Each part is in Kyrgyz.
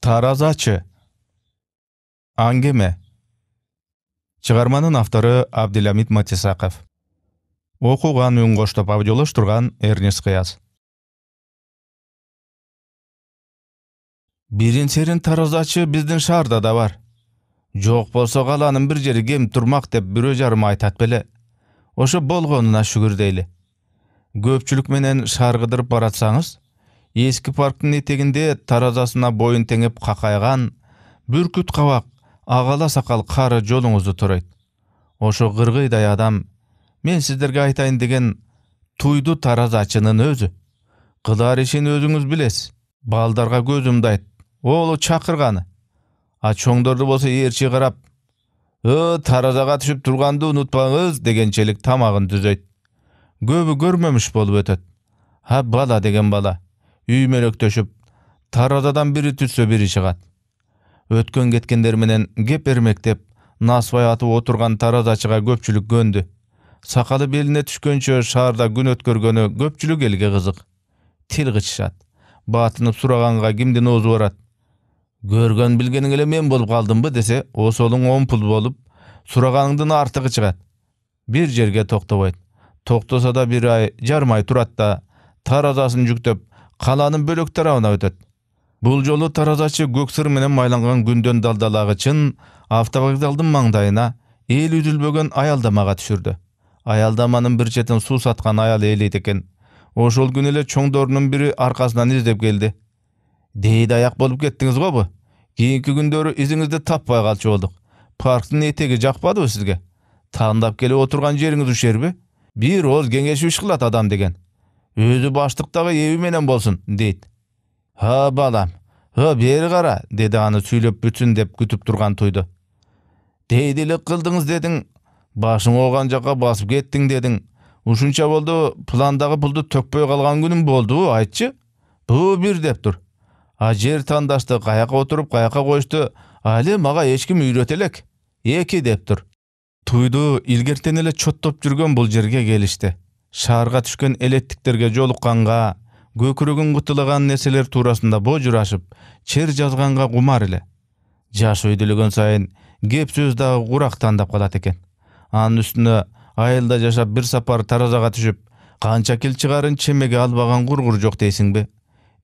Таразачы. Аңгеме. Чыгарманын автору Абдиламит Матисаков. Окуган үн коштоп аудиолоштурган Эрнест Кыяз. Биринсерин таразачы биздин шаарда да бар. Жок болсо каланын бир жери кем турмак деп бирөө жарым айтат беле. Ошо болгонуна шүгүр дейли. Көпчүлүк менен шаар кыдырып баратсаңыз, эски парктын этегинде таразасына боюн теңеп какайган бүркүт кабак агала сакал кары жолуңузду турайт. Ошо кыргыйдай адам мен сиздерге айтайын деген туйду таразачынын өзү. Кылар ишин өзүңүз билесиз. Балдарга көзүмдү айт. Оолу чакырганы. А чоңдорду болсо ээрчи карап, таразага түшүп турганды унутпаңыз дегенчелик тамагын түзөйт. Көбү көрмөмүш болуп өтөт. Бала деген бала. Үй мөлөктөшүп, таразадан бири түшсө бири чыгат. Өткөн кеткендер менен кеп эрмектеп, насыбай атып отурган таразачыга көпчүлүк көндү. Сакалы белине түшкөнчө шаарда күн өткөргөнү көпчүлүк элге кызык. Тил кычышат. Батынып сураганга кимдин оозу барат. Көргөн билгениң эле мен болуп калдымбы десе, осолуң 10 пул болуп, сураганыңдын артыгы чыгат. Бир жерге токтобойт. Токтосо да бир ай, жарым ай турат да, таразасын жүктөп, каланын бөлөк тарабына өтөт. Бул жолу таразачы көк сыр менен майланган күндөн далдалагычын автовокзалдын маңдайына эл үзүлбөгөн аялдамага түшүрдү. Аялдаманын бир четин суу саткан аял ээлейт экен. Ошол күнү эле чоңдорунун бири аркасынан издеп келди. Дейди аяк болуп кеттиңиз го бу? Кийинки күндөрү изиңизди таппай калчу болдук. Парктын этеги жакпадыбы сизге? Тандап келип отурган жериңиз ушерби? Бир ооз кеңешип иш кылат адам деген. Өзү баштыктагы эби менен болсун, дейт. Балам, бери кара, деди аны сүйлөп бүтсүн деп күтүп турган туйду. Дейдилик кылдыңыз дедиң, башың ооган жака басып кеттиң дедиң. Ушунча болду, пландагы пулду төкпөй калган күнүм болду, айтчы. Бу бир деп тур. Жер тандашты, каяка отуруп, каяка коюшту, али мага эч ким үйрөтө элек. 2 деп тур. Туйду илгертен эле чоттоп жүргөн бул жерге келишти. Шаарга түшкөн элеттиктерге жолукканга, көкүрөгүн кутулаган нерселер туурасында божурашып, чер жазганга кумар эле. Жаш өйдөлөгөн сайын кеп сөз дагы курак тандап калат экен. Анын үстүнө айылда жашап бир сапар таразага түшүп, канча кил чыгарын чемеге албаган кургур жок дейсиңби?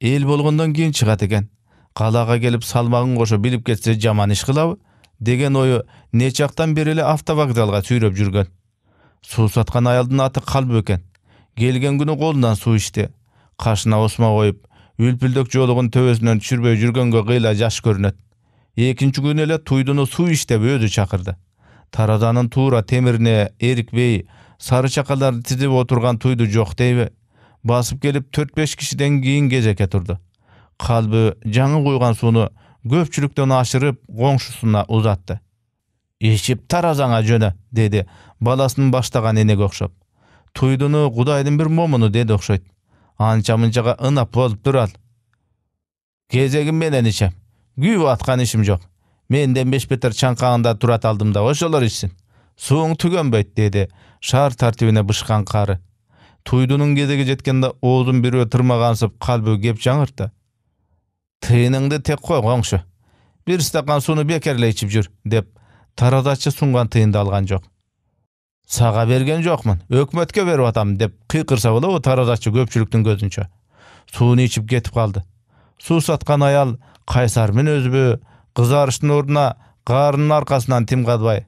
Эл болгондон кийин чыгат экен. Калаага келип салмагын кошо билип кетсе жаман иш кылабы? Деген ою нечактан бери эле автовокзалга сүйрөп жүргөн. Суу саткан аялдын аты Калбы экен. Келген күнү колунан суу ичти. Кашына осма коюп, үлпүлдөк жоолугун төбөсүнөн түшүрбөй жүргөнгө кыйла жаш көрүнөт. Экинчи күнү эле туйдуну суу ич деп өзү чакырды. Таразанын туура темирине эрикпей, сары чакаларды тизип отурган туйду жок дейби? Басып келип 4-5 кишиден кийин кезекке турду. Калбы жаңы куйган сууну көпчүлүктөн ашырып коңшусуна узатты. Ичип таразаңа жөнө, деди баласынын баштаган энеге окшоп. Туйдуну Кудайдын бир момуну деди окшойт. Анча-мынчага ынап болуп турал. Кезегим менен ичем. Күйүп аткан ишим жок. Менден бешбетер чаңкагында турат алдым да ошолор ичсин. Сууң түгөнбөйт, деди шаар тартибине бышкан кары. Туйдунун кезеги жеткенде оозун бирөө тырмагансып Калбы кеп жаңыртты. Тыйыныңды тек кой коңшу. Бир стакан сууну бекер эле ичип жүр, деп таразачы сунган тыйынды алган жок. Сага берген жокмун, өкмөткө берип атам, деп кыйкырса болобу таразачы көпчүлүктүн көзүнчө. Сууну ичип кетип калды. Суу саткан аял кайсар мүнөзбү, кызарыштын ордуна карынын аркасынан тим калбай.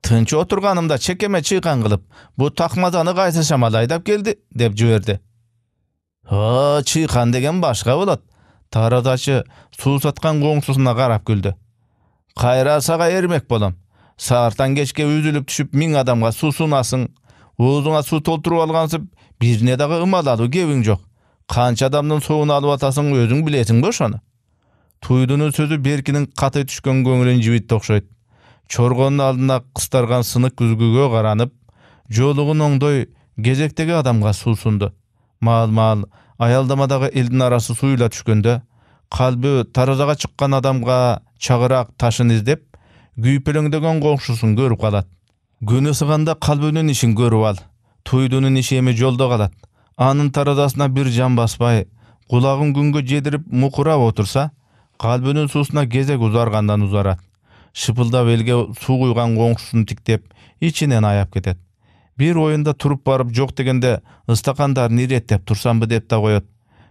Тынч отурганымда чекеме чыйкан кылып, бу такмазаны кайсы шамал айдап келди, деп жиберди. Чыйкан деген башка болот. Таразачы суу саткан коңсусуна карап күлдү. Кайра сага эрмек болом. Саартан кечке үзүлүп түшүп 1000 адамга суу сунасың. Оозуңа суу толтуруп алгансып, бирине дагы ымалалуу кебиң жок. Канча адамдын суун алып атасың өзүң билесиңби ошону? Туйдунун сөзү Беркинин каты түшкөн көңүлүн жибитти окшойт. Чоргонун алдына кыстарган сынык күзгүгө каранып, жоолугун оңдой кезектеги адамга суу сунду. Маал-маал аялдамадагы элдин арасы суюла түшкөндө, Калбы таразага чыккан адамга чагырак ташын издеп, күйпөлөңдөгөн коңшусун көрүп калат. Күнү сыганда Калбынын ишин көрүп ал. Туйдунун иши эми жолдо калат. Анын таразасына бир жан баспай, кулагын күнгө жедирип мукурап отурса, Kalbinin suusuna gezek uzargandan uzarat. Şıpıldap elge su kuygan koңşusunu tiktep, içinen ayap ketet. Bir oyunda turup barıp jok degende ıstakandarın irettep tursambı dep da koyot.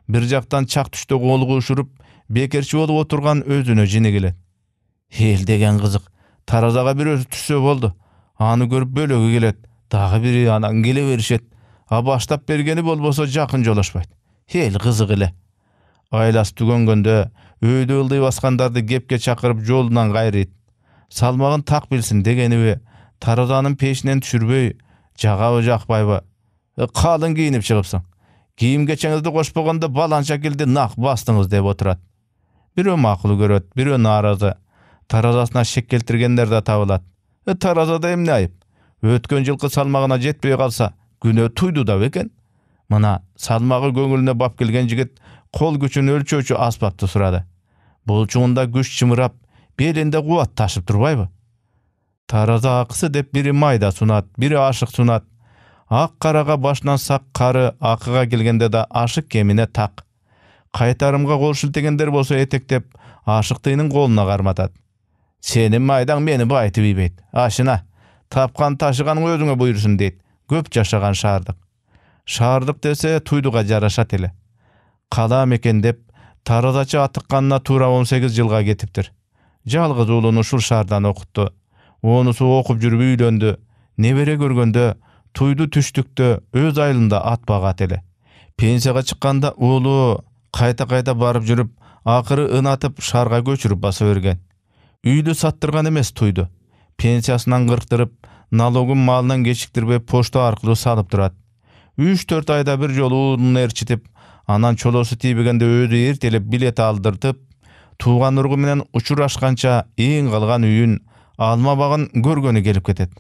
Bir jaktan çak düştü kolu uşurup, bekerçi olup oturgan özüne jine gelet. Hel degen kızık, tarazaga bir özü tüssö boldu. Anı görüp bölögü gelet, dağı biri anan gele verişet. A baştap bergeni bolbosa jakın jolaşpayt. Hel kızık ile. Aylas tügöngönde, öýde ıldy baskandарды gepke çakırıp jolundan gaýryt. Salmagyn tak bilsin degenibi, tarazanın peşinden düşürböy, jagabı jakpayba. Kalın giyinip çygypsyň. Giyim geçeňizde goşpaganda balança geldi nak bastyňyz dep oturat. Biri makul göröt, biri narazy. Tarazasına şek keltirgenler de tabylat. Tarazada emne ayıp? Ötken jylky salmagyna jetpey kalsa, güne tuydu da beken. Mana salmagy göňülüne bap gelgen jigit kol güçün ölçöçü asbapty surady. Bolçuğunda güç çymyrap, belinde kuwat taşyp turbayby? Taraza akысы dep biri mayda sunat, biri aşık sunat. Ak karaga başdan sak karı, akıga gelgende de aşık kemine tak. Kaytarımga kol şiltegender bolsa etektep, aşıktığının koluna garmatat. Senin maydan meni baytı biybeyt. Aşına, tapkan taşıgan özüňe buyursun deyt. Köp yaşagan şahardyk. Şahardyk dese tuyduga jaraşat ele. Kalam eken dep, tarazaçı atıkkanına tura 18 yılga getiptir. Jalgyz ulunu şul şahardan okuttu. Onusu okup jürüp üýlendi. Nebere görgönde, tuydu tüştükde öz aylynda at bagat ele. Pensiyaga çykkanda ulu kayta barıp jürüp, akırı ınatıp şarga göçürüp basa bergen. Üýdü sattırgan emes tuydu. Pensiyasından gırktırıp, nalogun malından geçiktirip poşta arkaly salıp durat. 3-4 ayda bir jolu ulunu erçitip, anan çolosu tibigende özü ertelep bilet aldırtıp, tuğan urgu menen uçuraşkança eň kalgan üýün, alma bagyn görgönü gelip ketet.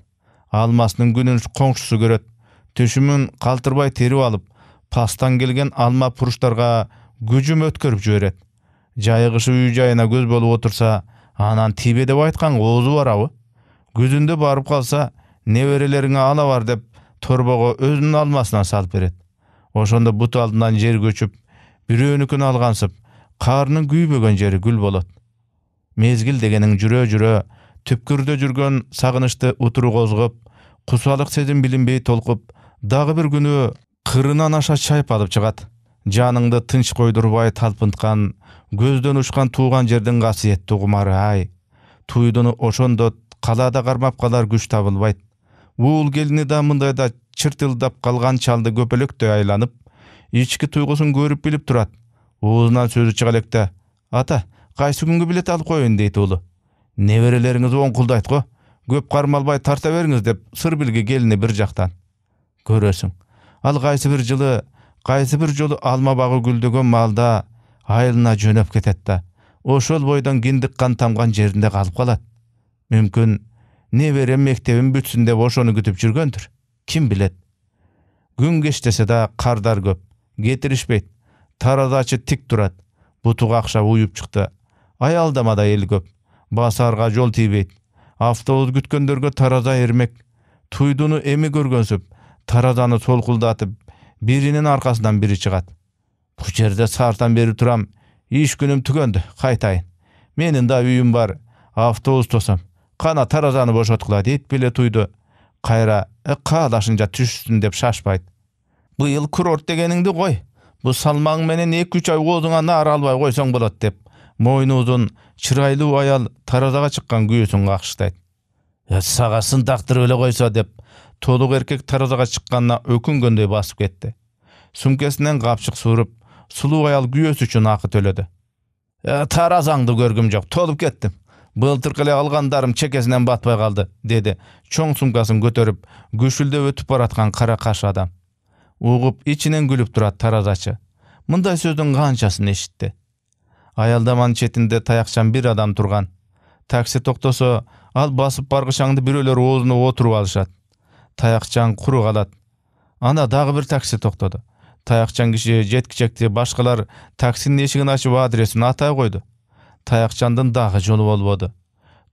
Almasının günün koңşusu göröt. Tüşümün kaltırbay terip alıp, pastan gelgen alma puruşlarga gücüm ötkörüp jiberet. Jayıgışı üy jayına göz bolup otursa, anan tibe dep aytkan oğuzu var abı. Gözünde barıp kalsa, nevereleriňe ala var dep, torbaga özünün almasına salıp beret. Oşonda but aldından jer göçüp, biröөнükünü algansıp, karnın güýbegen jeri gül bolot. Mezgil degeniň jüre tüpkürde jürgen sagynışty uturu gozgup, kusalyk sezim bilinbey tolkup, dagy bir günü kırınan aşa çayp alıp çıgat. Janyňdy tınç koýdurbay talpyntkan, gözden uçkan tuğan jerden gasiyetli gumary ay. Tuýduny oşonda kalada garmap kalar güç tabylbayt. Uul gelini da mındayda çırtıldap kalgan çaldy göpelekde aylanyp, içki tuygusun görüp bilip turat. Uğuzundan sözü çıgalekde, ata, gaýsy günkü bilet alyp koýun deyt ulu. Nevereleriňiz oňkuldayt go, göp garmalbay tarta beriňiz dep sır bilgi gelini bir jaktan. Görösüň, al gaýsy bir jolu alma bagy güldegen malda aýlyna jönöp ketet da, oşol boydan gindik kan tamgan jerinde kalıp kalat. Mümkün, neverem mektebin bütsün dep oşonu kütüp jürgendir. Kim bilet? Gün geçtese da kardar köp, getirişbeyt. Tarazaçı tik durat. Butuq akşap uyup çykdy. Ayaldamada el köp. Basarga jol tibeyt. Avtobus kütkönderge taraza ermek. Tuýduny emi görgönsüp, tarazany solkuldatyp, birinin arkasından biri çıgat. Bu jerde sartan beri turam. İş günüm tükendi, kaytaýyn. Menin da üýüm bar. Avtobus tosam. Kana tarazany boşotkula deyip bile tuydu. Kayra, kağdaşınca tüşsün dep şaşpayt. Bu yıl kurort degeningdi koy. Bu salmaň menen 2-3 ay oğuzuna nar albay koysaň bolat dep. Moynu uzun, çıraylı ayal tarazaga çykkan güýesini kakşytayt. Sagasyn takdyr öle koysa dep, toluk erkek tarazaga çykkanna öküngönдөй basyp ketdi. Sumkesinden kapçyk surup, sulu ayal güýesi üçin akı töledi. Tarazaňdy görgüm jok, tolup ketdim. Bıltırkıla algandarım çekesinden batpay kaldı, dedi. Çoň sumkasyny götörüp, güşülde ötüp baratkan kara kaş adam. Uğup içinen gülüp durat tarazaçı. Mınday sözdün kançasyny eşitdi. Ayaldamanın çetinde tayakçan bir adam turgan. Taksi toktoso, al basıp bargıçaňdy biröler oğuzuna oturup alışat. Tayakçan kuru kalat. Ana dağı bir taksi toktodu. Tayakçan kişi jetkicekti, başkalar taksinin eşigini açıp adresini atay koydu. Tayakçandın dağı jolu bolbody.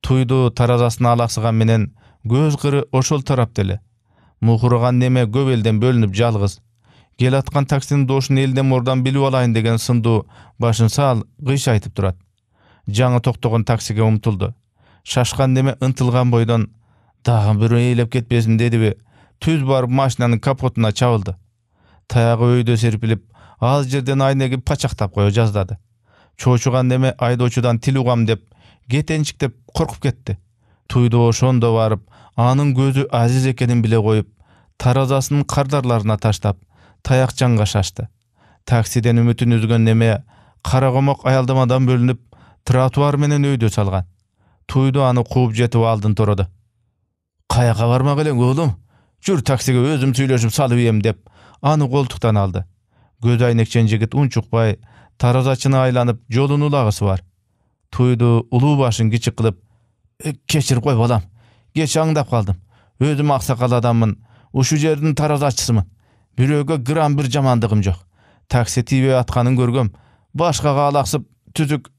Tuydu tarazasyna alaksygan menen göz kırı oşol tarap dele. Muhurgan neme göp elden bölünüp jalgyz. Gel atkan taksinin doşunu elden mordan bilip alaýyn degen sındu başyn sal gyş aytyp durat. Жаңы токтогон таксиге умтулду. Шашкан неме ынтылган бойдон дагы бирөө эйлеп кетпесин дедиби, түз барып машинанын капотуна чабылды. Таягы өйдө серпилип, аз жерден айнеги пачактап кое жаздады. Чоочуган неме айдоочудан тил угам деп, кетенчиктеп коркуп кетти. Туйду ошондо барып, анын көзү азиз экенин биле коюп, таразасынын кардарларына таштап, таякчанга шашты. Таксиден үмүтүн үзгөн неме кара комок аялдамадан бөлүнүп, тротуар менен өйдө салган. Туйду аны кууп жетип алдын тороду. Каяка бармак элең оолум? Жүр таксиге өзүм сүйлөшүп салып ем деп, аны колтуктан алды. Көз айнекчен жигит унчукпай, таразачыны айланып, жолун улагысы бар. Туйду улуу башын кичик кылып, кечир кой балам, кеч аңдап калдым. Өзүм аксакал адаммын, ушу жердин таразачысымын. Бирөөгө грамм бир жамандыгым жок. Такси тийбей атканын көргөм, башкага алаксып, түзүк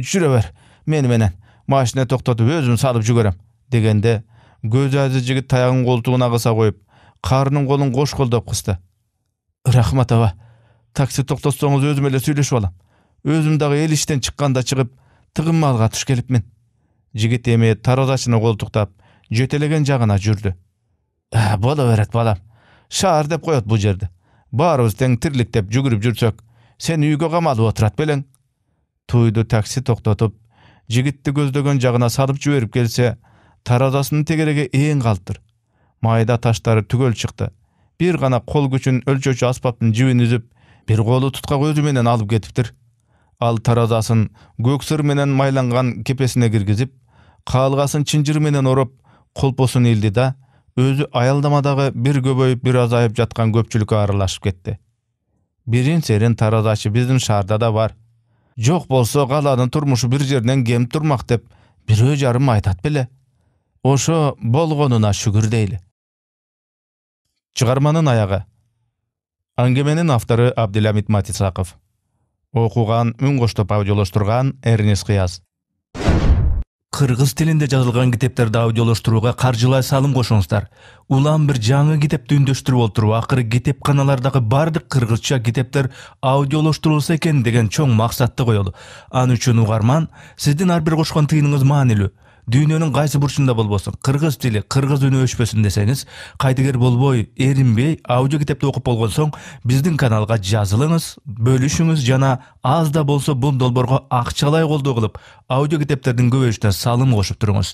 жүрө бер, мени менен. Машина токтотуп өзүм салып жүгөрөм дегенде, көз азиз жигит таягын колтугуна кыса коюп, карынын колун кош колдоп кысты. Рахмат аба, такси токтотсоңуз өзүм эле сүйлөшүп алам. Өзүм дагы эл иштен чыкканда чыгып, тыгын малга туш келипмин. Жигит эми таразачыны колтуктап, жөтелеген жагына жүрдү. Боло берет балам. Шаар деп коет бу жерди. Баарыбыз тең тирлик деп жүгүрүп жүрсөк, сен үйгө камалып отурат белең. Туйду такси токтотуп, жигитти көздөгөн жагына салып жиберип келсе, таразасынын тегереги ээн калыптыр. Майда таштары түгөл чыкты. Бир гана кол күчүн өлчөчү аспаптын жибин үзүп, бир колу туткак өзү менен алып кетиптир. Ал таразасын көксыр менен майланган кепесине киргизип, каалгасын чынжыр менен ороп, колпосун илди да, өзү аялдамадагы бир көбөйүп, бир азайып жаткан көпчүлүккө аралашып кетти. Бирин серин таразачы биздин шаарда да бар. Жок болсо калаанын турмушу бир жерден кем турмак деп бирөө жарым айтат беле. Ошо болгонуна шүгүр дейли. Чыгарманын аягы. Аңгеменин автору Абдыламит Матисаков. Окуган, үн коштоп аудиолоштурган Эрнис Кыяз. Кыргыз тилинде жазылган китептерди аудиолоштурууга каржылай салым кошуңуздар. Улам бир жаңы китепти үндөштүрүп отуруп, акыры китепканалардагы бардык кыргызча китептер аудиолоштурулса экен деген чоң максатты коелу. Ан үчүн угарман, сиздин ар бир кошкон тыйыныңыз маанилүү. Дүйнөнүн кайсы бурчунда болбосун, кыргыз тили, кыргыз үнү өчпөсүн десеңиз, кайтыгер болбой, эринбей, аудио китепти окуп болгон соң, биздин каналга жазылыңыз, бөлүшүңүз жана аз да болсо бул долбоорго акчалай колдоо кылып, аудио китептердин көбөйүшүнө салым кошуп туруңуз.